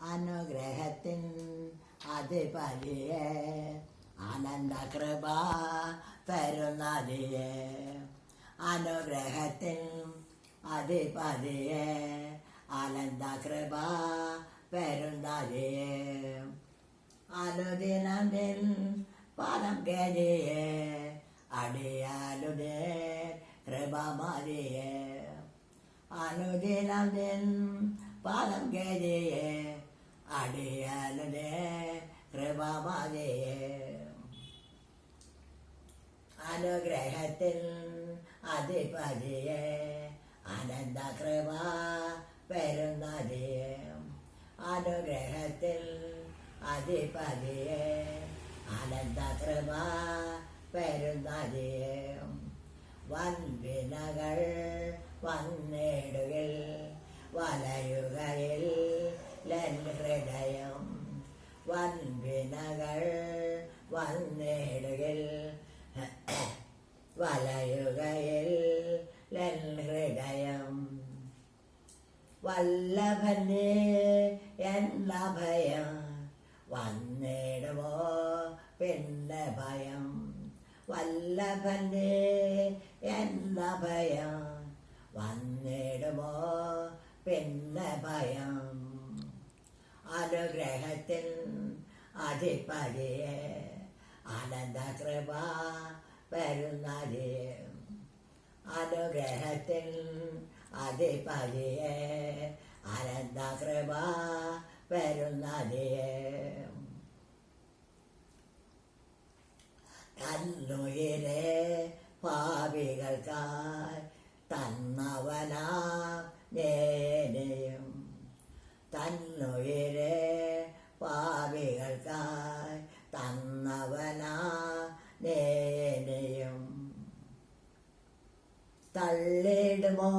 അനുഗ്രഹത്തിൻ അധിപതിയെ ആനന്ദ കൃപ തരുന്നതിയെ അനുഗ്രഹത്തിൻ അധിപതിയെ ആനന്ദ കൃപ വരുന്നതിയെ അനുദിനം നിൻ പദം ഗതിയെ അടിയാലുടെ കൃപമതിയെ അനുദിനം നിൻ പദം ഗതിയെ അടിയാലുടെ കൃപമതിയെ അനുഗ്രഹത്തിൽ അധിപതിയെ ആനന്ദ കൃപ വരുന്നതിയെ അനുഗ്രഹത്തിൽ അധിപതിയെ ആനന്ദ കൃപ വരുന്നതിയെ വൻവിനകൾ വന്നിടുകിൽ വലയുകയിൽ ഹൃദയം വൻവിനകൾ വന്നിടുകിൽ വലയുകയിൽ ഹൃദയം വല്ലഭനെ എന്ന ഭയം വന്നിടുമോ പിന്നെ ഭയം വല്ലഭനെ എന്ന ഭയം വന്നിടുമോ പിന്നെ ഭയം അനുഗ്രഹത്തിൽ അധിപതിയെ ആനന്ദ കൃപ വരുന്നതിയെ അനുഗ്രഹത്തിൽ അധിപതിയെ ആനന്ദ കൃപ വരുന്നതിയെ തന്നുയിരെ പാപികൾക്കായി തന്നവനാ നേനെയും തന്നുയിരെ പാപികൾക്കായി തന്നവനാ നേനെയും തള്ളിടുമോ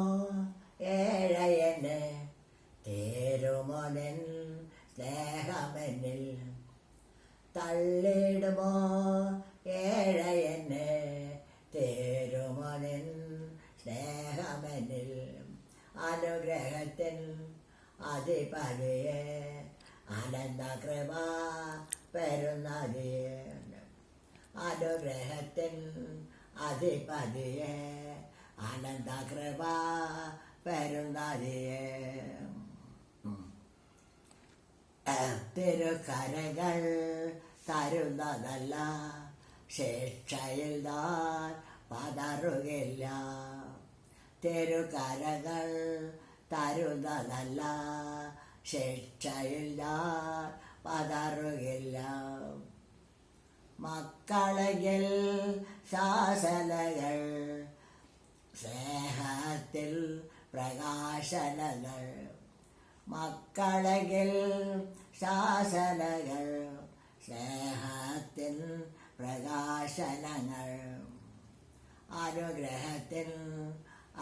ഏഴയനെ തേരുമോ നിൻ സ്നേഹമെന്നിൽ തള്ളിടുമോ ഏഴയനെ തേരുമോ നിൻ സ്നേഹമെന്നിൽ അനുഗ്രഹത്തിൽ അധിപതിയെ ആനന്ദ കൃപ വരുന്നതിയെ അനുഗ്രഹത്തിൽ അധിപതിയെ ആനന്ദ കൃപ വരുന്നതിയെ തിരുക്കരകൾ തരുന്നതല്ല ശിക്ഷയിൽ നാൻ പതറുകില്ല തിരുക്കരകൾ തരുന്നതല്ല ശിക്ഷയിൽ ഞാൻ പതറുകില്ല മക്കളെങ്കിൽ ശാസനകൾ സ്നേഹത്തിൽ പ്രകാശനങ്ങൾ മക്കളെങ്കിൽ ശാസനകൾ സ്നേഹത്തിൽ പ്രകാശനങ്ങൾ അനുഗ്രഹത്തിൽ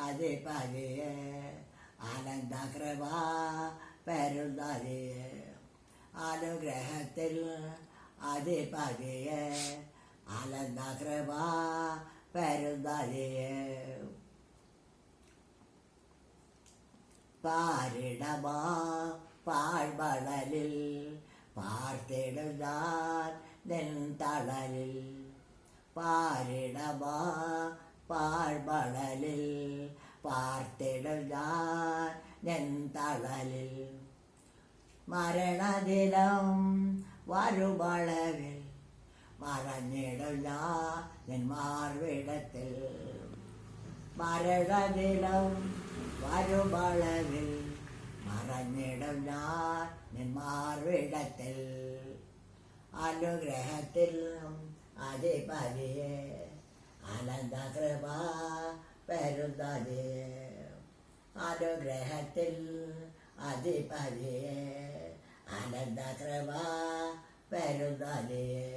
അധിപതിയെ ആനന്ദ കൃപ വരുന്നതിയെ അനുഗ്രഹത്തിൽ അധിപതിയെ ആനന്ദ കൃപ വരുന്നതിയെ പാരിടമാ പാഴ്മണലിൽ പാർത്തിടുന്നാൻ നിൻ തളലിൽ പാരിടമാ പാഴ്മണലിൽ പാർത്തിടുന്നാൻ നിൻ തളലിൽ മരണദിനം വരുമളവിൽ മറഞ്ഞിടുന്ന നിൻ മാർവിടത്തിൽ മരണദിനം വരുമളവിൽ മറഞ്ഞിടുന്ന നിൻ മാർവിടത്തിൽ അനുഗ്രഹത്തിൽ അധിപതിയെ ആനന്ദ കൃപ വരുന്നതിയെ അനുഗ്രഹത്തിൽ അധിപതിയെ ആനന്ദ കൃപ വരുന്നതിയെ